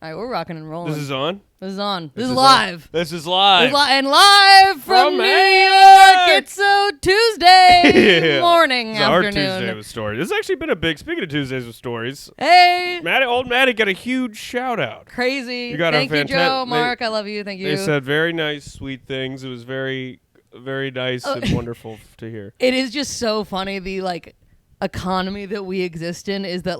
All right, we're rocking and rolling. This is on? This is on. This is live. This is live. And live from New York. It's so Tuesday morning, it's afternoon. Our Tuesday with stories. This has actually been a big, speaking of Tuesdays with stories. Hey. Old Maddie got a huge shout out. Crazy. You got Thank you, Joe. Mark, I love you. Thank you. They said very nice, sweet things. It was very, very nice and wonderful to hear. It is just so funny. The economy that we exist in is that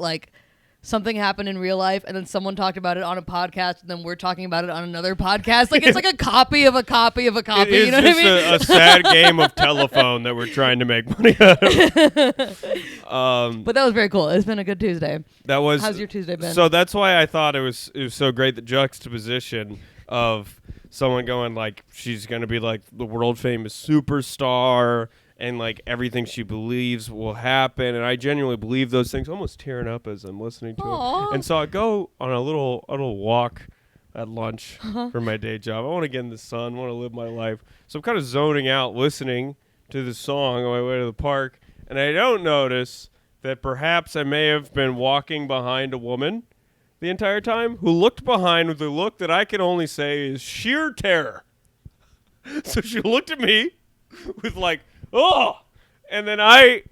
something happened in real life and then someone talked about it on a podcast and then we're talking about it on another podcast. It's like a copy of a copy of a copy. It is you know what I mean? a sad game of telephone that we're trying to make money out of. But that was very cool. It's been a good Tuesday. How's your Tuesday been? So that's why I thought it was so great, the juxtaposition of someone going she's going to be the world famous superstar and everything she believes will happen, and I genuinely believe those things. Almost tearing up as I'm listening to it. And so I go on a little walk at lunch for my day job. I want to get in the sun, want to live my life. So I'm kind of zoning out, listening to the song on my way to the park, and I don't notice that perhaps I may have been walking behind a woman the entire time who looked behind with a look that I can only say is sheer terror. So she looked at me with oh, and then I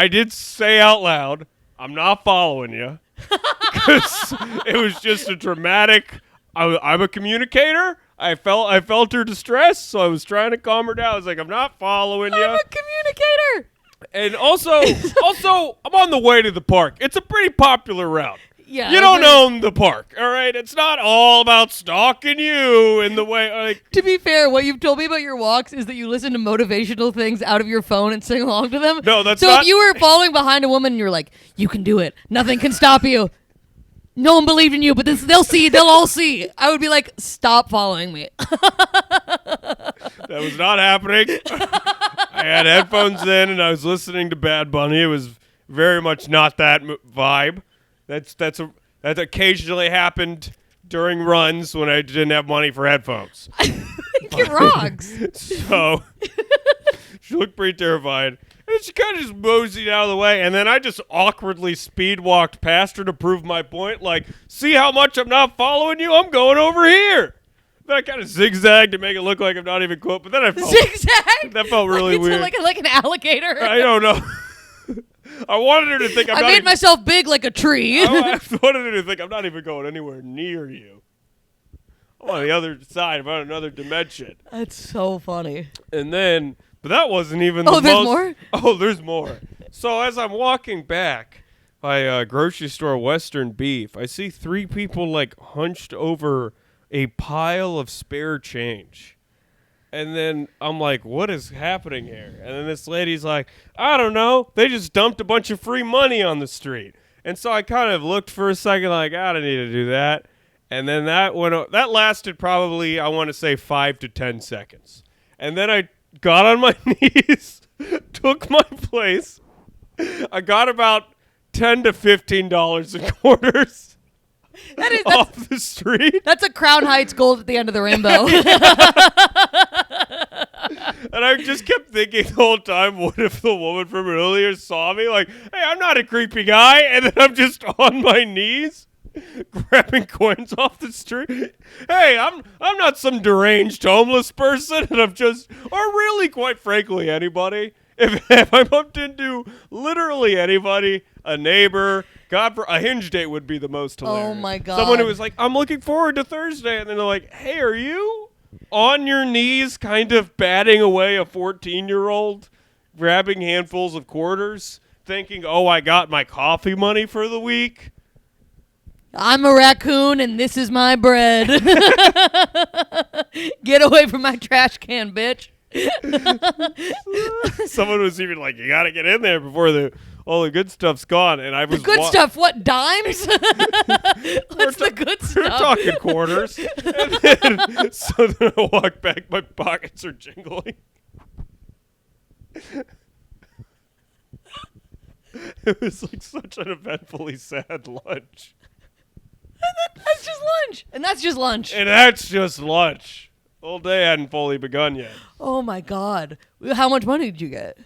did say out loud, I'm not following you, because it was just a dramatic. I'm a communicator. I felt her distress, so I was trying to calm her down. I was like, I'm not following you. I'm a communicator. And also, I'm on the way to the park. It's a pretty popular route. Yeah, you don't own the park, all right? It's not all about stalking you in the way. To be fair, what you've told me about your walks is that you listen to motivational things out of your phone and sing along to them. No, that's so not. So if you were following behind a woman and you're like, you can do it. Nothing can stop you. No one believed in you, but they'll see. They'll all see. I would be like, stop following me. That was not happening. I had headphones in and I was listening to Bad Bunny. It was very much not that vibe. That occasionally happened during runs when I didn't have money for headphones. It rocks. So she looked pretty terrified. And she kind of just moseyed out of the way. And then I just awkwardly speed walked past her to prove my point. See how much I'm not following you? I'm going over here. Then I kind of zigzagged to make it look like I'm not even close. But then I felt zigzag. That felt really weird. Like an alligator. I don't know. I wanted her to think I made myself big like a tree. I wanted her to think I'm not even going anywhere near you. I'm on the other side. I'm on another dimension. That's so funny. And then, but that wasn't even the most. Oh, there's more? Oh, there's more. So as I'm walking back by grocery store Western Beef, I see three people hunched over a pile of spare change. And then I'm like, what is happening here? And then this lady's like, I don't know. They just dumped a bunch of free money on the street. And so I kind of looked for a second I don't need to do that. And then that lasted probably, I want to say 5 to 10 seconds. And then I got on my knees, took my place. I got about $10 to $15 in quarters. That's off the street. That's a Crown Heights gold at the end of the rainbow. And I just kept thinking the whole time, what if the woman from earlier saw me? Hey, I'm not a creepy guy. And then I'm just on my knees grabbing coins off the street. Hey, I'm not some deranged homeless person. And I'm just, or really, quite frankly, anybody. If I bumped into literally anybody, a neighbor, a hinge date would be the most hilarious. Oh, my God. Someone who was like, I'm looking forward to Thursday. And then they're like, hey, are you on your knees kind of batting away a 14-year-old, grabbing handfuls of quarters, thinking, oh, I got my coffee money for the week? I'm a raccoon and this is my bread. Get away from my trash can, bitch. Someone was even like, you got to get in there before all the good stuff's gone. And I was the good stuff, what, dimes? What's the good stuff? We're talking quarters. So then I walk back, my pockets are jingling. It was such an eventfully sad lunch. That's just lunch. And that's just lunch. And that's just lunch. Whole day hadn't fully begun yet. Oh, my God. How much money did you get?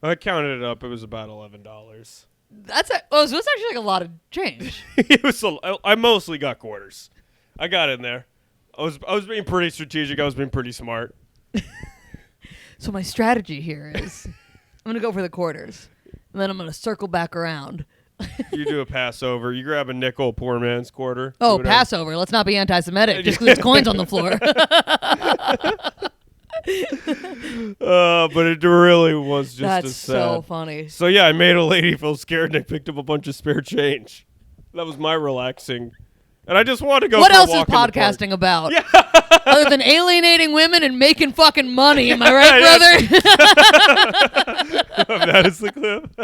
I counted it up. It was about $11. So it's actually a lot of change. It was. I mostly got quarters. I got in there. I was being pretty strategic. I was being pretty smart. So my strategy here is I'm going to go for the quarters, and then I'm going to circle back around. You do a Passover. You grab a nickel, poor man's quarter. Oh, Passover. Let's not be anti-Semitic just because there's coins on the floor. But it really was just That's as sad. so funny. So, yeah, I made a lady feel scared, and I picked up a bunch of spare change. That was my relaxing. And I just wanted to go What for a else is walk in the park. podcasting about? Yeah. Other than alienating women and making fucking money. Am I right, brother? That is the clip.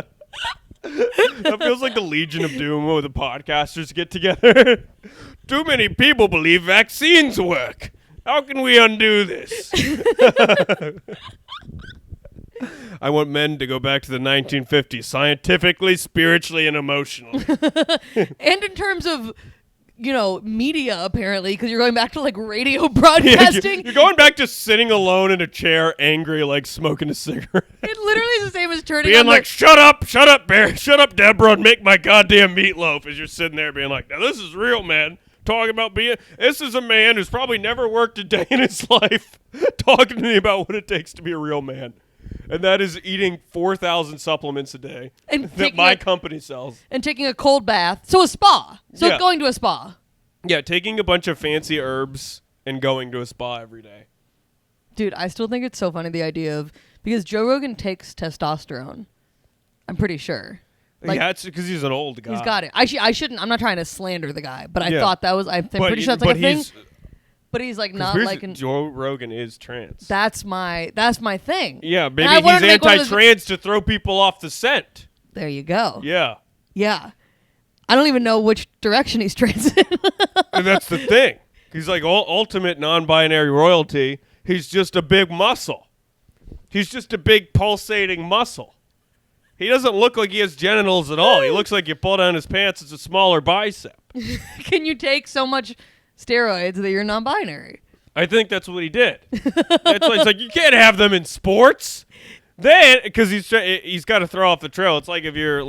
That feels like the Legion of Doom where the podcasters get together. Too many people believe vaccines work. How can we undo this? I want men to go back to the 1950s, scientifically, spiritually, and emotionally. And in terms of, media, apparently, because you're going back to, radio broadcasting. You're going back to sitting alone in a chair, angry, smoking a cigarette. It literally is the same as turning being on shut up, Barry, shut up, Deborah, and make my goddamn meatloaf as you're sitting there being like, now this is real, man. Talking about this is a man who's probably never worked a day in his life talking to me about what it takes to be a real man. And that is eating 4,000 supplements a day that my company sells. And taking a cold bath. So a spa. So going to a spa. Yeah, taking a bunch of fancy herbs and going to a spa every day. Dude, I still think it's so funny, the idea of, because Joe Rogan takes testosterone. I'm pretty sure. Yeah, it's because he's an old guy. He's got it. I shouldn't, I'm not trying to slander the guy, but I thought that was, I'm pretty sure that's a thing. But he's not Joe Rogan is trans. That's my thing. Yeah, maybe he's anti-trans to throw people off the scent. There you go. Yeah. Yeah. I don't even know which direction he's trans in. And that's the thing. He's like ultimate non-binary royalty. He's just a big muscle. He's just a big pulsating muscle. He doesn't look like he has genitals at all. He looks like you pull down his pants, it's a smaller bicep. Can you take so much steroids that you're non-binary? I think that's what he did. That's why it's like, you can't have them in sports. Then, because he's got to throw off the trail. It's like if you're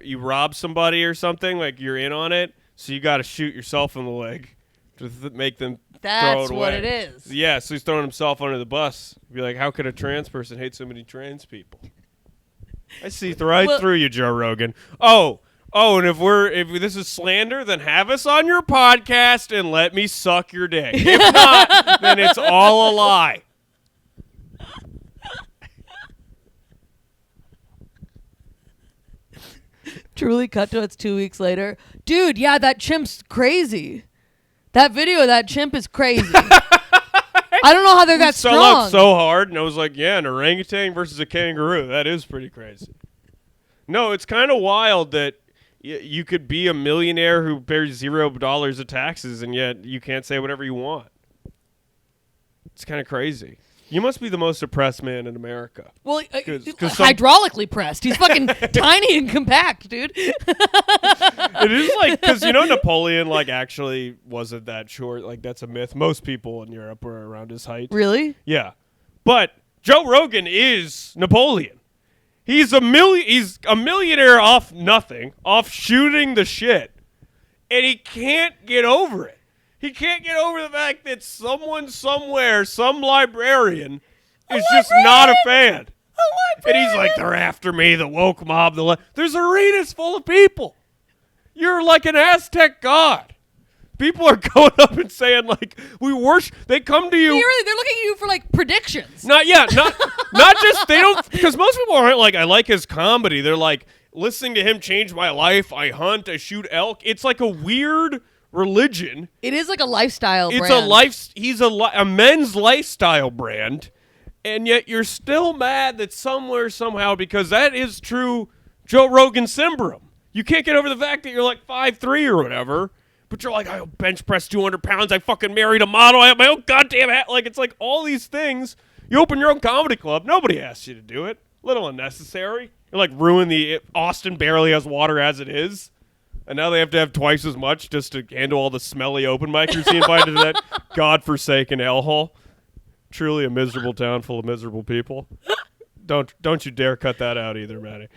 you rob somebody or something, you're in on it, so you got to shoot yourself in the leg to make them throw it away. That's what it is. Yeah, so he's throwing himself under the bus. Be like, how could a trans person hate so many trans people? I see through you, Joe Rogan. Oh, and if this is slander, then have us on your podcast and let me suck your dick. If not, then it's all a lie. Truly cut to it's 2 weeks later. Dude, yeah, that chimp's crazy. That video of that chimp is crazy. I don't know how they're that strong. Sell out so hard, and I was like, yeah, an orangutan versus a kangaroo. That is pretty crazy. No, it's kind of wild that you could be a millionaire who pays $0 of taxes, and yet you can't say whatever you want. It's kind of crazy. You must be the most oppressed man in America. Well, hydraulically pressed. He's fucking tiny and compact, dude. It is because, Napoleon, actually wasn't that short. That's a myth. Most people in Europe were around his height. Really? Yeah. But Joe Rogan is Napoleon. He's a millionaire off nothing, off shooting the shit. And he can't get over it. He can't get over the fact that someone somewhere, some librarian, is just not a fan. And he's like, they're after me, the woke mob. There's arenas full of people. You're like an Aztec god. People are going up and saying, we worship. They come to you. They're looking at you for, predictions. Not just, they don't, because most people aren't I like his comedy. They're listening to him changed my life. I hunt, I shoot elk. It's a weird religion. It is a lifestyle brand. He's a men's lifestyle brand, and yet you're still mad that somehow, because that is true Joe Rogan syndrome. You can't get over the fact that you're 5'3" or whatever, but you're I bench press 200 pounds, I fucking married a model, I have my own goddamn hat. It's all these things. You open your own comedy club, nobody asks you to do it. A little unnecessary. You're ruin the Austin barely has water as it is. And now they have to have twice as much just to handle all the smelly open micers he invited to that godforsaken hellhole. Truly a miserable town full of miserable people. Don't you dare cut that out either, Maddie.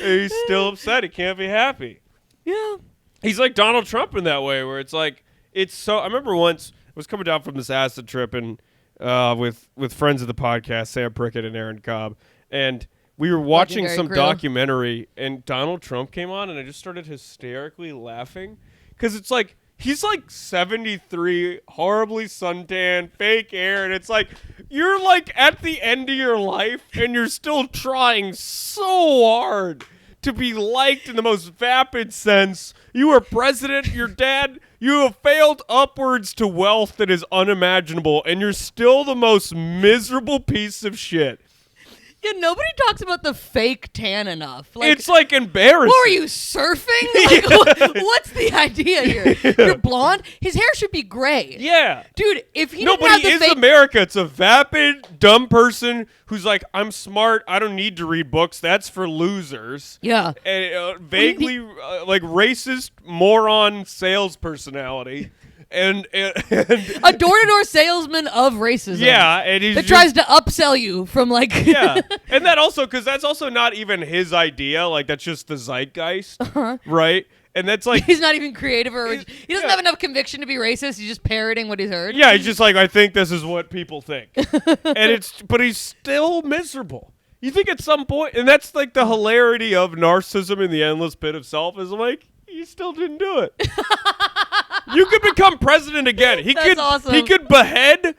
he's still upset. He can't be happy. Yeah. He's like Donald Trump in that way, where it's like, it's so. I remember once I was coming down from this acid trip and with friends of the podcast, Sam Prickett and Aaron Cobb, and we were watching some documentary, and Donald Trump came on, and I just started hysterically laughing because it's like he's like 73, horribly suntan, fake hair, and it's like you're like at the end of your life, and you're still trying so hard to be liked in the most vapid sense. You are president, your dad, you have failed upwards to wealth that is unimaginable, and you're still the most miserable piece of shit. Yeah, nobody talks about the fake tan enough. Like, it's like embarrassing. What are you, surfing? Like, what's the idea here? You're blonde? His hair should be gray. Yeah. Dude, if he didn't have the fake... America. It's a vapid, dumb person who's like, I'm smart, I don't need to read books, that's for losers. Yeah. And vaguely, like, racist, moron sales personality. And a door-to-door salesman of racism. Yeah, and he tries to upsell you from like yeah, and that also because that's also not even his idea. Like that's just the zeitgeist, right? And that's like he's not even creative or he doesn't have enough conviction to be racist. He's just parroting what he's heard. Yeah, he's just like I think this is what people think, but he's still miserable. You think at some point, and that's like the hilarity of narcissism in the endless pit of self is like he still didn't do it. You could become president again. That's awesome. He could behead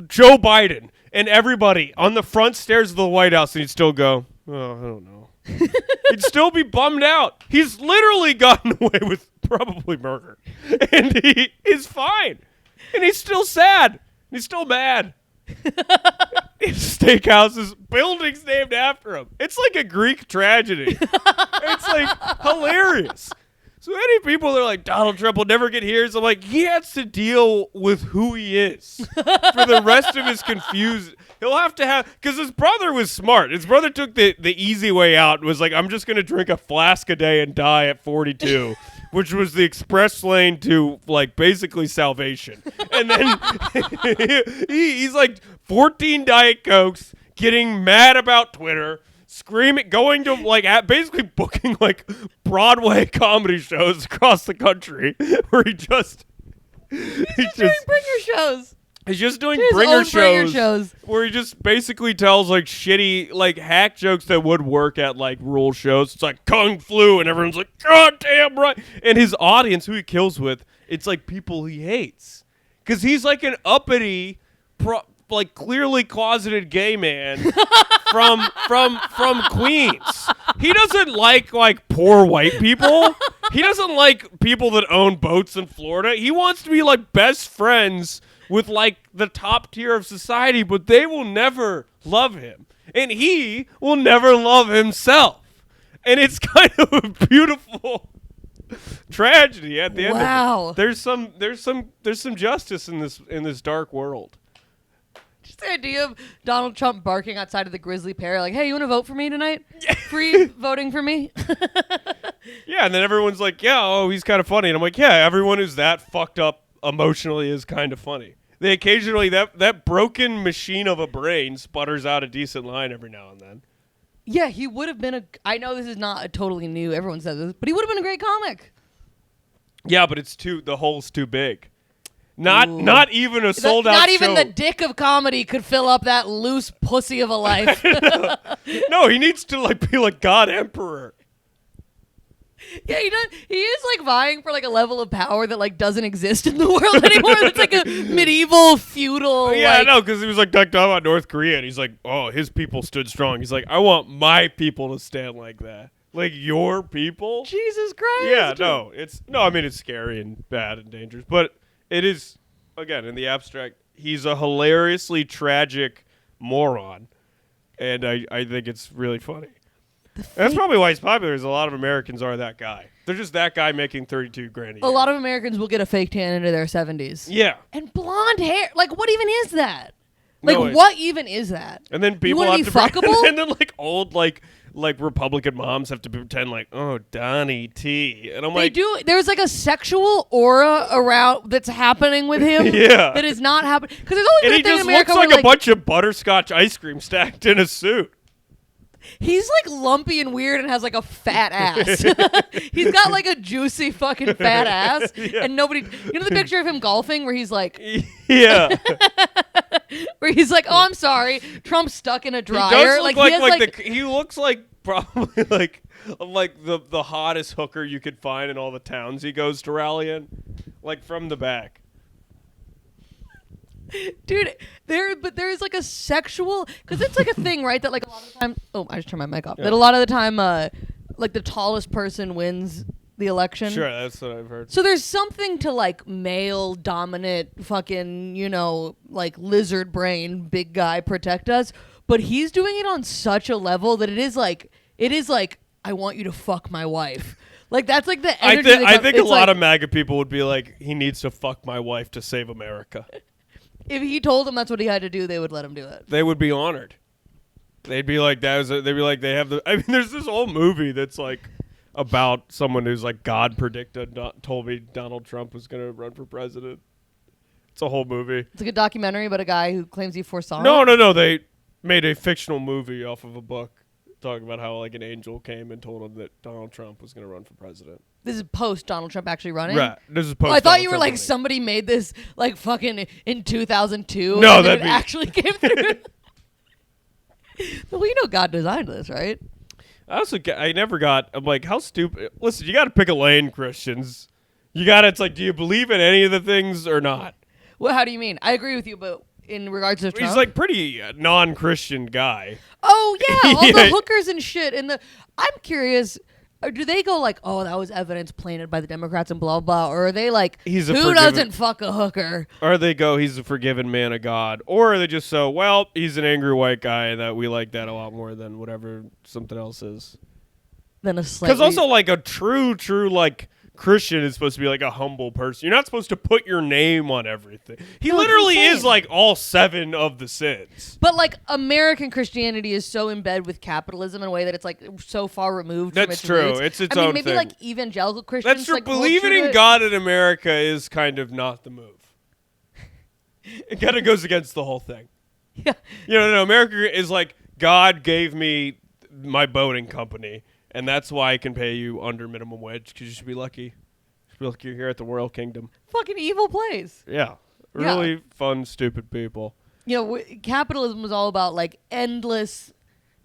Joe Biden and everybody on the front stairs of the White House, and he'd still go, oh, I don't know. He'd still be bummed out. He's literally gotten away with probably murder, and he is fine, and he's still sad. He's still mad. His steakhouses, buildings named after him. It's like a Greek tragedy. It's like hilarious. So many people are like, Donald Trump will never get here. So I'm like, he has to deal with who he is for the rest of his confused. He'll have to have, because his brother was smart. His brother took the easy way out and was like, I'm just going to drink a flask a day and die at 42, which was the express lane to like basically salvation. And then he's like 14 Diet Cokes, getting mad about Twitter, screaming, going to like basically booking like Broadway comedy shows across the country where he's just doing bringer shows. He's just doing bringer shows where he just basically tells like shitty like hack jokes that would work at like rural shows. It's like Kung Flu and everyone's like, God damn right. And his audience, who he kills with, it's like people he hates. Because he's like an uppity like clearly closeted gay man from Queens. He doesn't like poor white people. He doesn't like people that own boats in Florida. He wants to be like best friends with like the top tier of society, but they will never love him. And he will never love himself. And it's kind of a beautiful tragedy at the end of it. There's some justice in this dark world. Just the idea of Donald Trump barking outside of the Grizzly Pear, like, hey, you want to vote for me tonight? Free voting for me? Yeah, and then everyone's like, yeah, oh, he's kind of funny. And I'm like, yeah, everyone who's that fucked up emotionally is kind of funny. They occasionally, that broken machine of a brain sputters out a decent line every now and then. Yeah, he would have been I know this is not a totally new, everyone says this, but he would have been a great comic. Yeah, but the hole's too big. Not even a sold out show. Not even the dick of comedy could fill up that loose pussy of a life. No, he needs to be like God Emperor. Yeah, he does. He is like vying for like a level of power that like doesn't exist in the world anymore. It's like a medieval feudal. Yeah, no, because he was like talking about North Korea, and he's like, oh, his people stood strong. He's like, I want my people to stand like that. Like your people? Jesus Christ. Yeah, no, I mean it's scary and bad and dangerous, but it is, again, in the abstract, he's a hilariously tragic moron, and I think it's really funny. That's probably why he's popular, is a lot of Americans are that guy. They're just that guy making $32,000 a year. A lot of Americans will get a fake tan into their 70s. Yeah. And blonde hair. Like, what even is that? Like, what even is that? And then people have to fuckable? And then like old like Republican moms have to pretend like, oh, Donnie T. And I'm like, there's like a sexual aura around that's happening with him. Yeah. That is not happening. Because there's always and been he a thing just in America looks like a bunch of butterscotch ice cream stacked in a suit. He's like lumpy and weird and has like a fat ass. He's got like a juicy fucking fat ass, and nobody. You know the picture of him golfing where he's like, yeah, where he's like, oh, I'm sorry, Trump's stuck in a dryer. He looks like probably like the hottest hooker you could find in all the towns he goes to rally in, like from the back. Dude, there's like a sexual, because it's like a thing, right? That like a lot of the time. Oh, I just turned my mic off. Yeah. That a lot of the time, like the tallest person wins the election. Sure, that's what I've heard. So there's something to like male dominant fucking, like lizard brain, big guy protect us. But he's doing it on such a level that it is like I want you to fuck my wife. Like that's like the energy. I think a lot of MAGA people would be like, he needs to fuck my wife to save America. If he told them that's what he had to do, they would let him do it. They would be honored. They'd be like, they'd be like, they have the. I mean, there's this whole movie that's like about someone who's like God predicted, told me Donald Trump was going to run for president. It's a whole movie. It's like a documentary about a guy who claims he foresaw. No. They made a fictional movie off of a book talking about how like an angel came and told him that Donald Trump was going to run for president. This is post Donald Trump actually running? Right. This is post. I thought you were like somebody made this like fucking in 2002. No, that actually came through. Well, God designed this, right? I never got. I'm like, how stupid. Listen, you got to pick a lane, Christians. You got to. It's like, do you believe in any of the things or not? Well, how do you mean? I agree with you, but in regards to Trump, he's like pretty non-Christian guy. Oh yeah, all the hookers and shit. I'm curious. Do they go like, oh, that was evidence planted by the Democrats and blah, blah, or are they like, who doesn't fuck a hooker? Or they go, he's a forgiven man of God. Or are they just so, well, he's an angry white guy that we like that a lot more than whatever something else is. Than a slightly... Because also like a true, like, Christian is supposed to be like a humble person. You're not supposed to put your name on everything. He literally is like all 7 of the sins. But like American Christianity is so in bed with capitalism in a way that it's like so far removed from its true. roots. It's its own maybe thing. Like evangelical Christians. That's true. Like, believing in God in America is kind of not the move. It kind of goes against the whole thing. Yeah. No, America is like, God gave me my boating company. And that's why I can pay you under minimum wage, because you should be lucky. You should be lucky you're here at the Royal Kingdom. Fucking evil place. Yeah. Really fun, stupid people. Capitalism was all about, like, endless,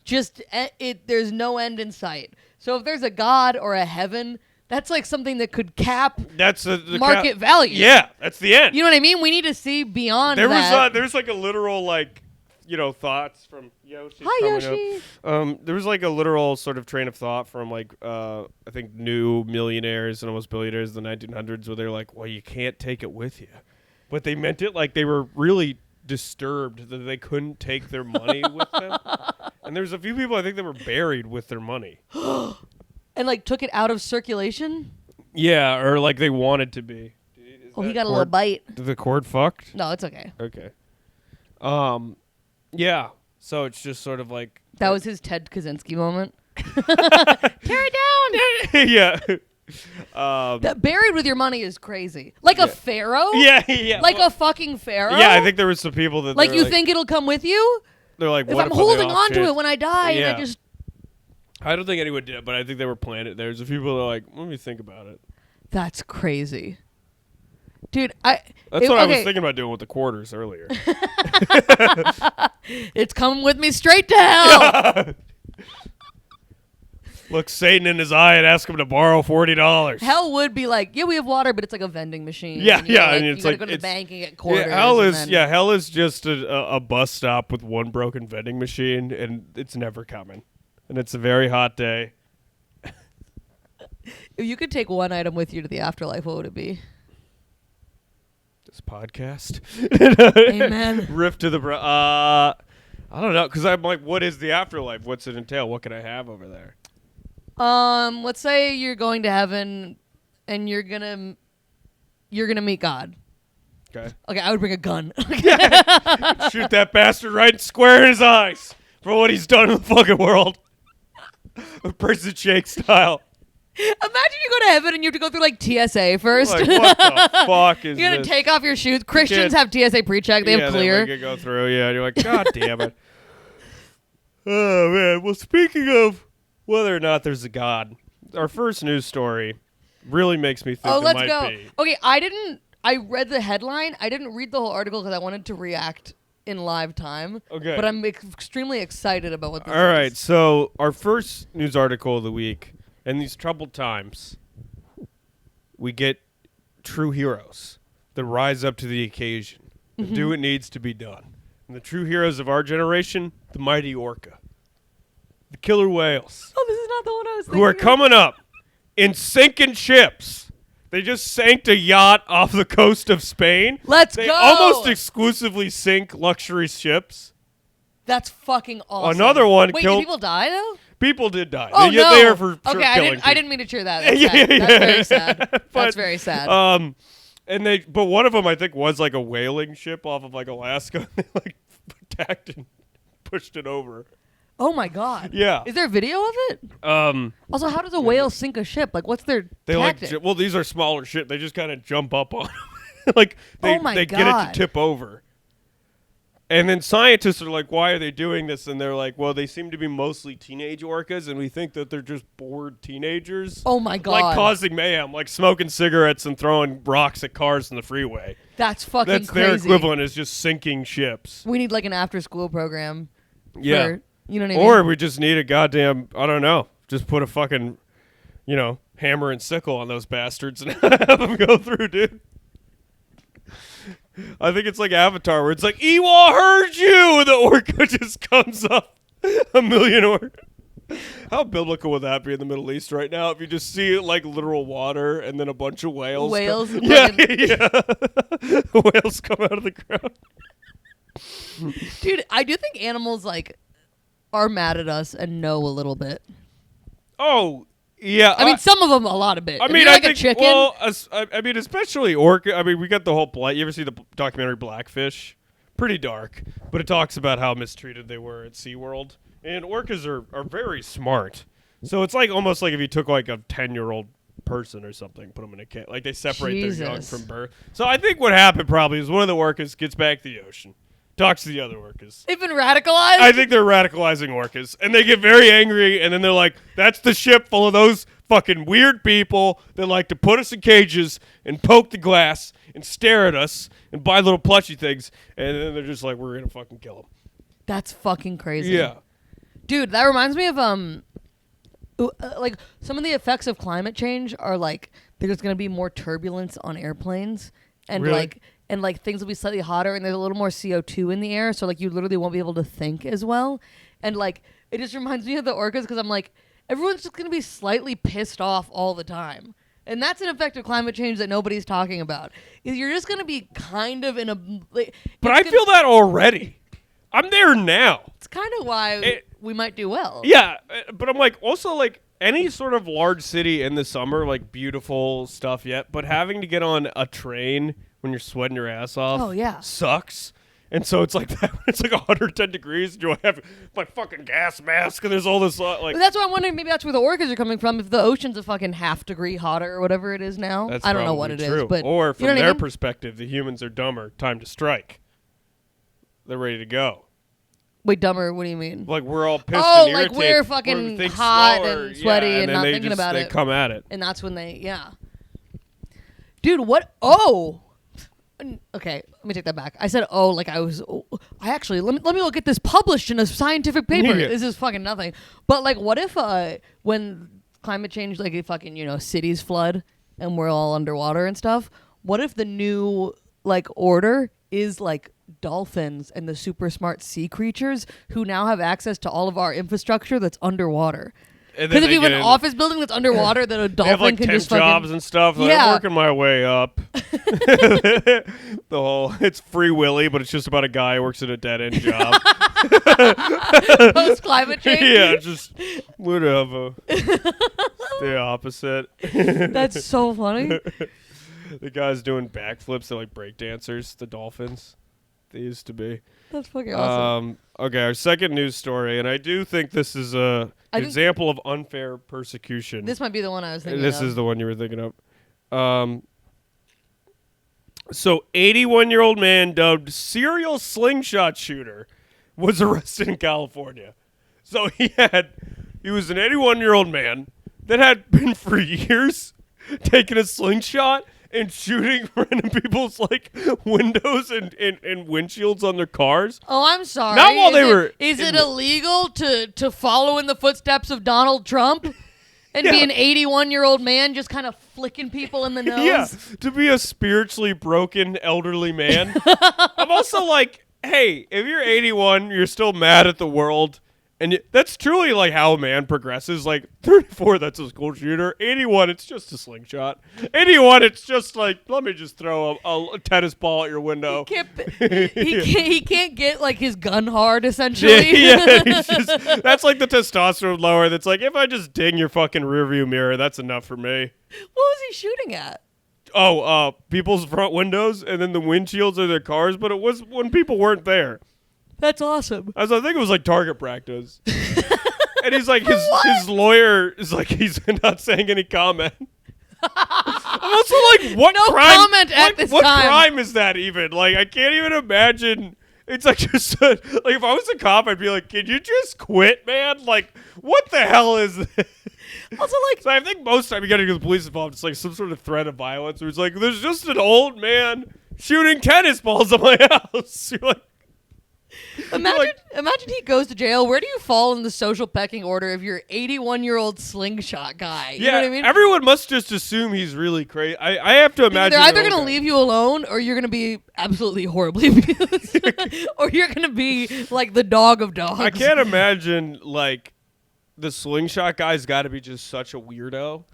there's no end in sight. So if there's a God or a heaven, that's, like, something that could cap the market value. Yeah, that's the end. You know what I mean? We need to see beyond that. There's, like, a literal, like, thoughts from Yoshi. Hi, Yoshi. There was like a literal sort of train of thought from like I think new millionaires and almost billionaires in the 1900s where they're like, well, you can't take it with you. But they meant it like they were really disturbed that they couldn't take their money with them. And there's a few people I think that were buried with their money. And like took it out of circulation? Yeah, or like they wanted to be. He got a little bite. Did the cord fucked? No, it's okay. Okay. Yeah. So it's just sort of like... That was his Ted Kaczynski moment. Tear it down! Yeah. That buried with your money is crazy. Like a pharaoh? Yeah. Like a fucking pharaoh? Yeah, I think there was some people that... Like you think it'll come with you? They're like, if I'm holding on to it when I die and I just... I don't think anyone did, but I think they were planted. There's a few people that are like, let me think about it. That's crazy. Dude, That's what I was thinking about doing with the quarters earlier. It's coming with me straight to hell. Look Satan in his eye and ask him to borrow $40. Hell would be like, yeah, we have water, but it's like a vending machine. Yeah, and and you it's gotta like go to the bank and get quarters. Hell is just a bus stop with one broken vending machine, and it's never coming. And it's a very hot day. If you could take one item with you to the afterlife, what would it be? This podcast. Amen. Riff to the I don't know, because I'm like, what is the afterlife? What's it entail? What can I have over there? Let's say you're going to heaven and you're gonna meet God. Okay, I would bring a gun. Shoot that bastard right square in his eyes for what he's done in the fucking world. Person shake style. Imagine you go to heaven and you have to go through like TSA first. Like, what the fuck is you gotta this? take off your shoes. Christians have TSA pre-check. They have clear. They go through. Yeah, and you're like, God damn it. Oh, man. Well, speaking of whether or not there's a God, our first news story really makes me think there let's might go. be. Okay, I read the headline. I didn't read the whole article because I wanted to react in live time. Okay. But I'm extremely excited about what this All is. right, so our first news article of the week. In these troubled times, we get true heroes that rise up to the occasion and do what needs to be done. And the true heroes of our generation, the mighty orca. The killer whales. Oh, this is not the one I was thinking Who are of. coming up in sinking ships. They just sank a yacht off the coast of Spain. Let's They go! almost exclusively sink luxury ships. That's fucking awesome. Another one Wait, killed. did people die though? People did die. Oh they, no! They are for sure okay, I killing didn't mean to cheer that. That's Yeah, sad. yeah, That's very yeah. sad. But, That's very sad. But one of them I think was like a whaling ship off of like Alaska. They like attacked and pushed it over. Oh my god. Yeah. Is there a video of it? Also, how does a whale sink a ship? Like, what's their They tactic? well, these are smaller shit. They just kind of jump up on them. Like they Oh my they get it to God. tip over. And then scientists are like, why are they doing this? And they're like, well, they seem to be mostly teenage orcas, and we think that they're just bored teenagers. Oh my god. Like causing mayhem, like smoking cigarettes and throwing rocks at cars in the freeway. That's fucking That's crazy. their equivalent is just sinking ships. We need like an after-school program. Yeah. For, you know what I mean? Or we just need a goddamn, I don't know, just put a fucking, hammer and sickle on those bastards and have them go through, dude. I think it's like Avatar where it's like, Ewa heard you! And the orca just comes up. A million orca. How biblical would that be in the Middle East right now if you just see like literal water and then a bunch of whales? Whales? Yeah. Whales come out of the ground. Dude, I do think animals like are mad at us and know a little bit. Oh, yeah. I mean, some of them a lot of bit. I If mean, you're I like think, a chicken. well, I mean, especially orca. I mean, we got the whole blight. You ever see the documentary Blackfish? Pretty dark, but it talks about how mistreated they were at SeaWorld. And orcas are very smart. So it's like almost like if you took like a 10-year-old person or something, put them in a cage. Like they separate their young Jesus. from birth. So I think what happened probably is one of the orcas gets back to the ocean, talks to the other orcas. They've been radicalized. I think they're radicalizing orcas, and they get very angry, and then they're like, that's the ship full of those fucking weird people that like to put us in cages and poke the glass and stare at us and buy little plushy things, and then they're just like, we're gonna fucking kill them. That's fucking crazy. Yeah. Dude, that reminds me of like some of the effects of climate change are like there's going to be more turbulence on airplanes and Really? like things will be slightly hotter and there's a little more CO2 in the air, so like you literally won't be able to think as well. And like it just reminds me of the orcas because I'm like everyone's just going to be slightly pissed off all the time. And that's an effect of climate change that nobody's talking about. Is you're just going to be kind of in a like, But I feel that already. I'm there now. it's kind of why we might do well. Yeah, but I'm like, also like any sort of large city in the summer, like beautiful stuff yet, but having to get on a train when you're sweating your ass off Oh, yeah. sucks. And so it's like that. It's like 110 degrees. Do I have my fucking gas mask? And there's all this like. But that's why I'm wondering. Maybe that's where the orcas are coming from. If the ocean's a fucking half degree hotter or whatever it is now, That's I don't know what it probably is. true. But or from you know what I their mean? perspective, the humans are dumber. Time to strike. They're ready to go. Wait, dumber? What do you mean? Like we're all pissed Oh, and like irritated. we're fucking think hot slower. and sweaty Yeah, and then not they thinking just, about they it. come at it. And that's when dude, what? Oh, okay. Let me take that back. I said like I was. I actually let me look at this published in a scientific paper. Yeah. This is fucking nothing. But like, what if when climate change, like if fucking cities flood and we're all underwater and stuff? What if the new like order is like dolphins and the super smart sea creatures who now have access to all of our infrastructure that's underwater? And then Because if they you have get an in- office building that's underwater, then a They dolphin have like can 10 just jobs fucking and stuff. Like, Yeah. I'm working my way up. The whole it's Free Willy, but it's just about a guy who works at a dead end job. post climate change. Yeah, just whatever. The opposite. That's so funny. The guy's doing backflips. They're like break dancers. The dolphins. They used to be. That's fucking awesome. Okay, our second news story, and I do think this is an example of unfair persecution. This might be the one I was thinking This of. is the one you were thinking of. So 81-year-old man dubbed serial slingshot shooter was arrested in California. So he was an 81-year-old man that had been for years taking a slingshot and shooting random people's like windows and windshields on their cars. Oh, I'm sorry. Not while they were. Is it illegal to follow in the footsteps of Donald Trump and be an 81-year-old man just kind of flicking people in the nose? Yeah, to be a spiritually broken elderly man. I'm also like, hey, if you're 81, you're still mad at the world. And that's truly like how a man progresses. Like 34, that's a school shooter. 81, it's just a slingshot. 81, it's just like, let me just throw a tennis ball at your window. He can't get like his gun hard, essentially. Yeah, that's like the testosterone lower. That's like, if I just ding your fucking rearview mirror, that's enough for me. What was he shooting at? Oh, people's front windows and then the windshields of their cars. But it was when people weren't there. That's awesome. I think it was like target practice. And he's like, his lawyer is like, he's not saying any comment. I'm also like, what no crime? Comment at this what time. crime is that even? Like, I can't even imagine. It's like just like if I was a cop, I'd be like, can you just quit, man? Like, what the hell is this? Also, like, so I think most time you got to get the police involved. It's like some sort of threat of violence. Where it's like, there's just an old man shooting tennis balls at my house. You're like. Imagine he goes to jail. Where do you fall in the social pecking order if you're 81-year-old slingshot guy? You know what I mean? Everyone must just assume he's really crazy. I have to imagine they're either going to leave you alone or you're going to be absolutely horribly abused. Or you're going to be like the dog of dogs. I can't imagine like the slingshot guy's got to be just such a weirdo.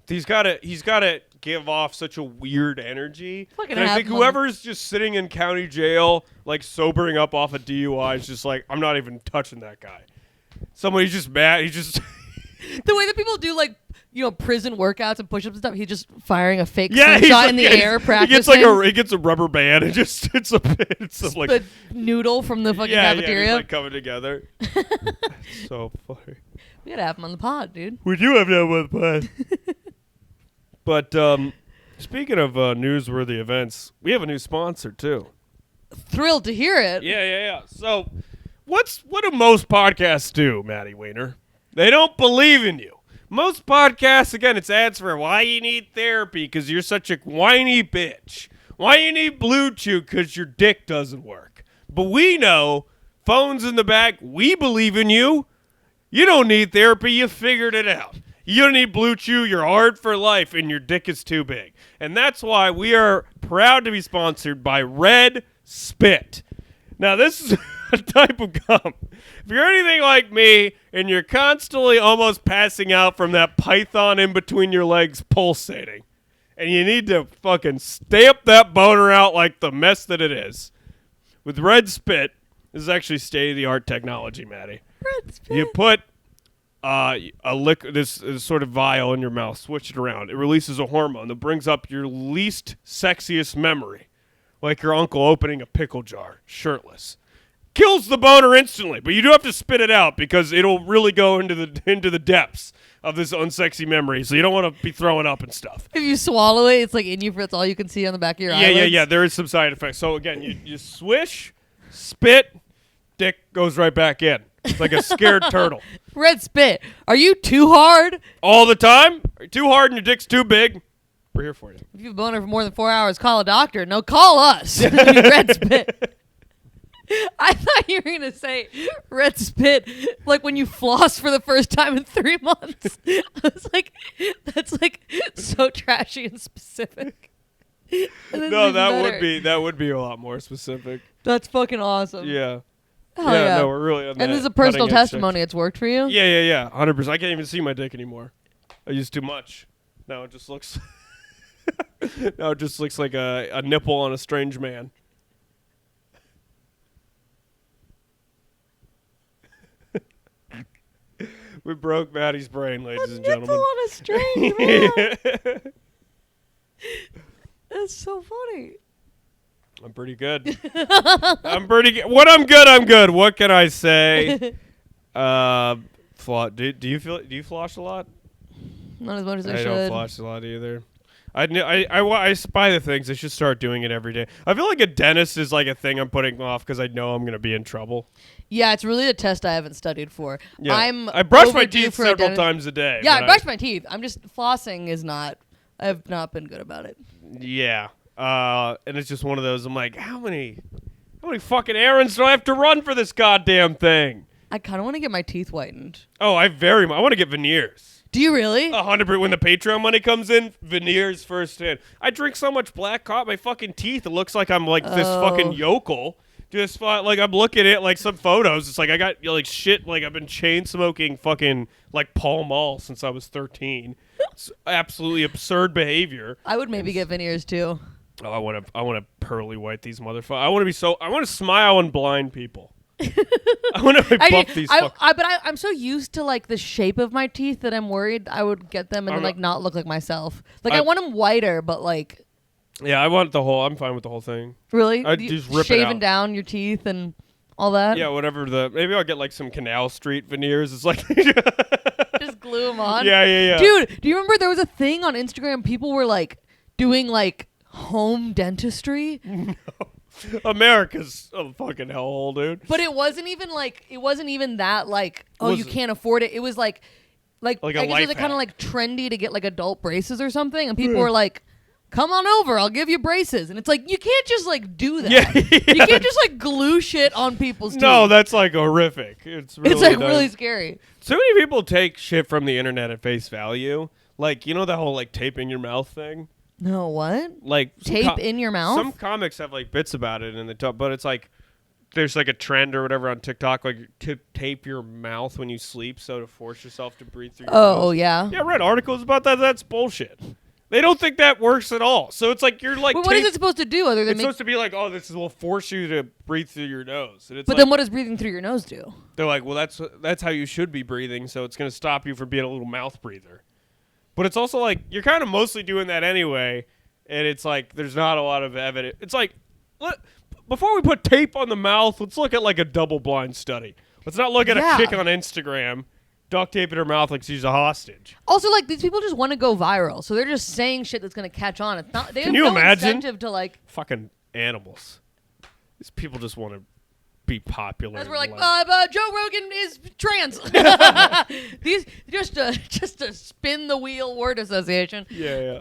He's got to give off such a weird energy. Fucking and I think whoever's just sitting in county jail, like sobering up off a DUI, is just like, I'm not even touching that guy. Somebody's just mad. He's just the way that people do like, you know, prison workouts and push-ups and stuff. He's just firing a fake slingshot in the air, practicing. He gets a rubber band and just it's like the noodle from the fucking cafeteria. Yeah, like coming together. So funny. We gotta have him on the pod, dude. We do have to have him on the pod. But speaking of newsworthy events, we have a new sponsor too. Thrilled to hear it. Yeah. So, what do most podcasts do, Maddie Weiner? They don't believe in you. Most podcasts, again, it's ads for why you need therapy because you're such a whiny bitch. Why you need Blue Chew because your dick doesn't work. But we know, phones in the back, we believe in you. You don't need therapy. You figured it out. You don't need Blue Chew. You're hard for life, and your dick is too big. And that's why we are proud to be sponsored by Red Spit. Now, this is a type of gum. If you're anything like me, and you're constantly almost passing out from that python in between your legs pulsating, and you need to fucking stamp that boner out like the mess that it is, with Red Spit, this is actually state-of-the-art technology, Maddie. Red Spit. You put this sort of vial in your mouth, switch it around. It releases a hormone that brings up your least sexiest memory, like your uncle opening a pickle jar, shirtless. Kills the boner instantly, but you do have to spit it out because it'll really go into the depths of this unsexy memory, so you don't want to be throwing up and stuff. If you swallow it, it's like in you, that's all you can see on the back of your eyelids. Yeah, there is some side effects. So again, you swish, spit, dick goes right back in. It's like a scared turtle. Red Spit. Are you too hard? All the time? Are you too hard and your dick's too big? We're here for you. If you've boner for more than 4 hours, call a doctor. No, call us. Red Spit. I thought you were going to say Red Spit like when you floss for the first time in 3 months. I was like, that's like so trashy and specific. No, that would be a lot more specific. That's fucking awesome. Yeah. Hell yeah. No, we're really on that. And this is a personal cutting edge testimony. It's worked for you? Yeah. 100%. I can't even see my dick anymore. I use too much. Now it just looks like a nipple on a strange man. We broke Maddie's brain, ladies and gentlemen. A nipple on a strange man. That's so funny. I'm pretty good. When I'm good, I'm good. What can I say? Do you floss a lot? Not as much as I should. I don't floss a lot either. I spy the things. I should start doing it every day. I feel like a dentist is like a thing I'm putting off because I know I'm going to be in trouble. Yeah, it's really a test I haven't studied for. Yeah. I brush my teeth several times a day. Yeah, I brush my teeth. I'm just flossing is not. I've not been good about it. Yeah. And it's just one of those. I'm like, how many fucking errands do I have to run for this goddamn thing? I kind of want to get my teeth whitened. Oh, I want to get veneers. Do you really? 100%. When the Patreon money comes in, veneers firsthand. I drink so much black coffee, my fucking teeth. It looks like I'm like this fucking yokel. Just like I'm looking at like some photos. It's like I got like shit. Like I've been chain smoking fucking like Pall Mall since I was 13. It's absolutely absurd behavior. I would maybe get veneers too. Oh, I want to pearly white these motherfuckers. I want to smile and blind people. I want to buff these fuckers. I'm so used to like the shape of my teeth that I'm worried I would get them and then like not look like myself. Like I want them whiter, but like. Yeah, I'm fine with the whole thing. Really? I just rip it out. Shaving down your teeth and all that? Yeah, whatever maybe I'll get like some Canal Street veneers. It's like just glue them on. Yeah. Dude, do you remember there was a thing on Instagram? People were like doing like home dentistry. No. America's a fucking hellhole, dude. But it wasn't even that like, oh, you can't afford it. It was like I guess it was kind of like trendy to get like adult braces or something, and people were like, come on over, I'll give you braces. And it's like, you can't just like do that. Yeah. You can't just like glue shit on people's teeth. No, that's like horrific. It's like really scary. So many people take shit from the internet at face value. Like, you know the whole like tape in your mouth thing? No, what? Like tape in your mouth? Some comics have like bits about it in the top, but it's like there's like a trend or whatever on TikTok, like to tape your mouth when you sleep, so to force yourself to breathe through your nose. Oh, yeah. Yeah, I read articles about that. That's bullshit. They don't think that works at all. So it's like you're like. Well, what is it supposed to do other than? It's supposed to be like, oh, will force you to breathe through your nose. And it's but then what does breathing through your nose do? They're like, well, that's how you should be breathing. So it's going to stop you from being a little mouth breather. But it's also like you're kind of mostly doing that anyway, and it's like there's not a lot of evidence. It's like before we put tape on the mouth, let's look at like a double-blind study. Let's not look at a chick on Instagram. Duct tape in her mouth like she's a hostage. Also, like, these people just want to go viral, so they're just saying shit that's going to catch on. It's not. They Can have you no imagine? Incentive to like fucking animals. These people just want to be popular. As we're like, Joe Rogan is trans. These just to spin the wheel word association. Yeah.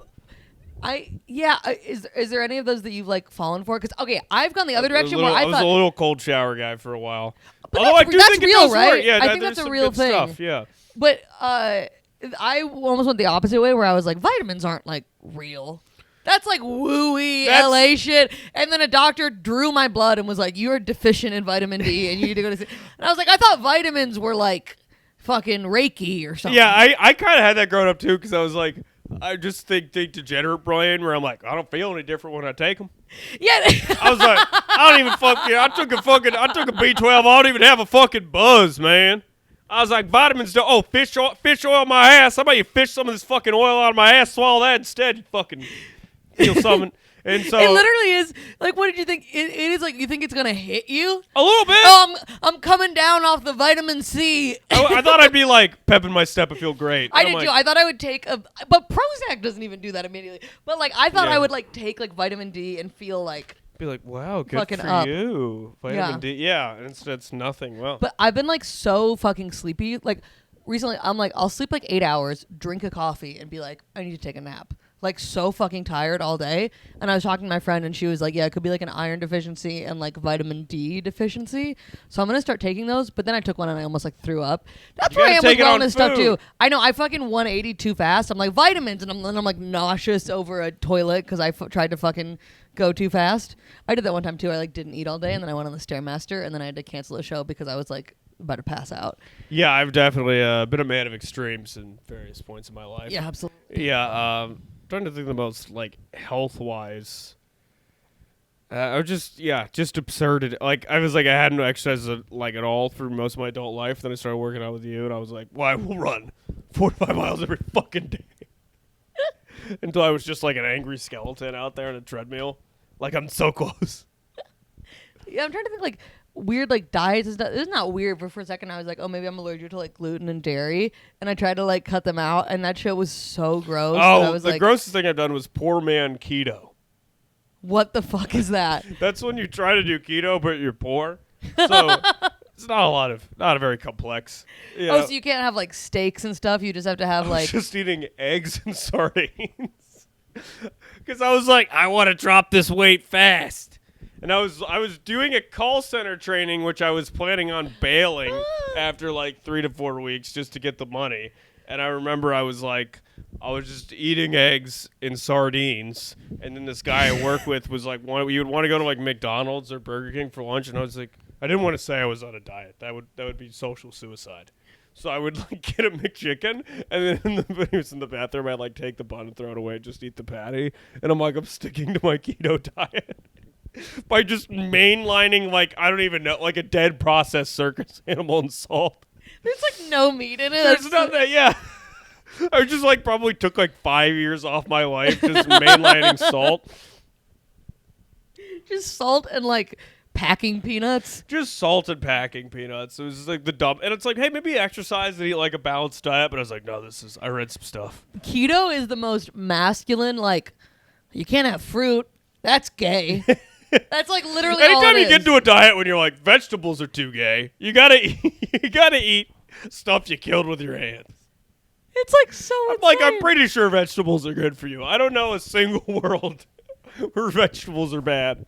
Is there any of those that you've like fallen for? Because I've gone the other direction where I was thought a little cold shower guy for a while. But although I do that's think real, it does right? work. Yeah, I think that's a real thing. Stuff, yeah. But I almost went the opposite way, where I was like, vitamins aren't like real. That's like wooey LA shit. And then a doctor drew my blood and was like, "You are deficient in vitamin D, and you need to go to." And I was like, I thought vitamins were like fucking Reiki or something. Yeah, I kind of had that growing up too, because I was like, I just think degenerate brain, where I'm like, I don't feel any different when I take them. Yeah. I was like, I don't even I took a B12. I don't even have a fucking buzz, man. I was like, vitamins do. Oh, fish oil my ass. How about you fish some of this fucking oil out of my ass? Swallow that instead. You fucking feel something. And so it literally is like, what did you think? It is like, you think it's gonna hit you a little bit. Oh, I'm coming down off the vitamin C. I thought I'd be like pepping my step and feel great. I did too. I thought I would take but Prozac doesn't even do that immediately. But like, I thought I would like take like vitamin D and feel like. Be like, wow, good fucking for up. you. Vitamin D. Yeah, it's nothing. Well, but I've been like so fucking sleepy. Like recently, I'm like, I'll sleep like 8 hours, drink a coffee, and be like, I need to take a nap. Like so fucking tired all day. And I was talking to my friend, and she was like, yeah, it could be like an iron deficiency and like vitamin D deficiency. So I'm gonna start taking those. But then I took one and I almost like threw up. That's where I am with wellness stuff too. I know I fucking 180 too fast. I'm like vitamins, and I'm like nauseous over a toilet because I tried to fucking go too fast. I did that one time too. I like didn't eat all day, and then I went on the Stairmaster, and then I had to cancel the show because I was like about to pass out. Yeah, I've definitely been a man of extremes in various points in my life. Yeah, absolutely. Yeah, trying to think the most like health-wise. I was just absurd. Like I was like, I hadn't exercised like at all through most of my adult life. Then I started working out with you, and I was like, well, I will run 45 miles every fucking day. Until I was just like an angry skeleton out there on a treadmill. Like, I'm so close. Yeah, I'm trying to think like weird like diets and stuff. It's not weird, but for a second I was like, oh, maybe I'm allergic to like gluten and dairy, and I tried to like cut them out, and that shit was so gross. Oh, I was the grossest thing I've done was poor man keto. What the fuck is that? That's when you try to do keto, but you're poor. So It's not a very complex. You Oh, know? so you can't have like steaks and stuff. You just have to have I was like. just eating eggs and sardines because I was like, I want to drop this weight fast. And I was doing a call center training, which I was planning on bailing after like 3 to 4 weeks just to get the money. And I remember I was just eating eggs and sardines. And then this guy I work with was like, you would want to go to like McDonald's or Burger King for lunch. And I was like, I didn't want to say I was on a diet. That would be social suicide. So I would like get a McChicken, and then when he was in the bathroom, I'd like take the bun and throw it away, and just eat the patty. And I'm like, I'm sticking to my keto diet by just mainlining like I don't even know, like a dead processed circus animal and salt. There's like no meat in it. There's nothing. Yeah. I just like probably took like 5 years off my life just mainlining salt. Just salt and like packing peanuts. Just salt and packing peanuts. It was just like the dumb. And it's like, hey, maybe exercise and eat like a balanced diet. But I was like, no, I read some stuff. Keto is the most masculine, like, you can't have fruit. That's gay. That's like literally all Anytime it you get is. into a diet when you're like, vegetables are too gay, you gotta eat stuff you killed with your hands. It's like so I'm pretty sure vegetables are good for you. I don't know a single world where vegetables are bad.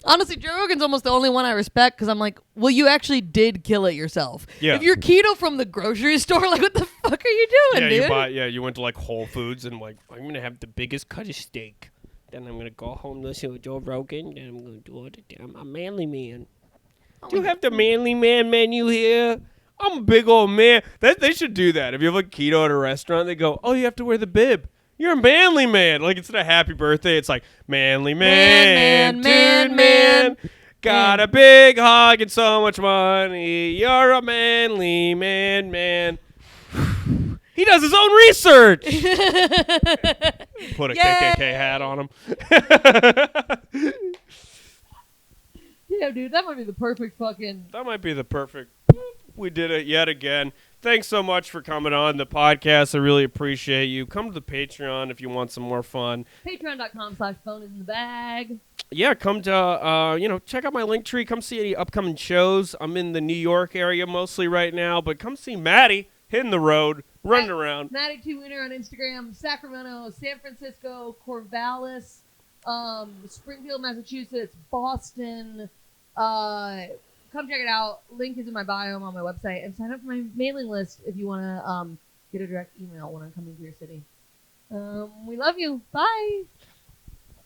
Honestly, Joe Rogan's almost the only one I respect because I'm like, well, you actually did kill it yourself. Yeah. If you're keto from the grocery store, like, what the fuck are you doing, dude? You went to like Whole Foods and like, I'm gonna have the biggest cut of steak. Then I'm gonna go home, listen to Joe Rogan. Then I'm gonna do all the damn. I'm a manly man. Do you have the manly man menu here? I'm a big old man. They should do that. If you have like keto at a restaurant, they go, oh, you have to wear the bib. You're a manly man. Like, instead of happy birthday, it's like, manly man, man. Got a big hog and so much money. You're a manly man. He does his own research. Put a KKK hat on him. Yeah, dude, that might be the perfect fucking... That might be the perfect... We did it yet again. Thanks so much for coming on the podcast. I really appreciate you. Come to the Patreon if you want some more fun. Patreon.com/phone is in the bag. Yeah, come to, check out my link tree. Come see any upcoming shows. I'm in the New York area mostly right now, but come see Maddie hitting the road, running around. Maddie 2 Winter on Instagram, Sacramento, San Francisco, Corvallis, Springfield, Massachusetts, Boston. Come check it out. Link is in my bio. I'm on my website. And sign up for my mailing list if you want to get a direct email when I'm coming to your city. We love you. Bye.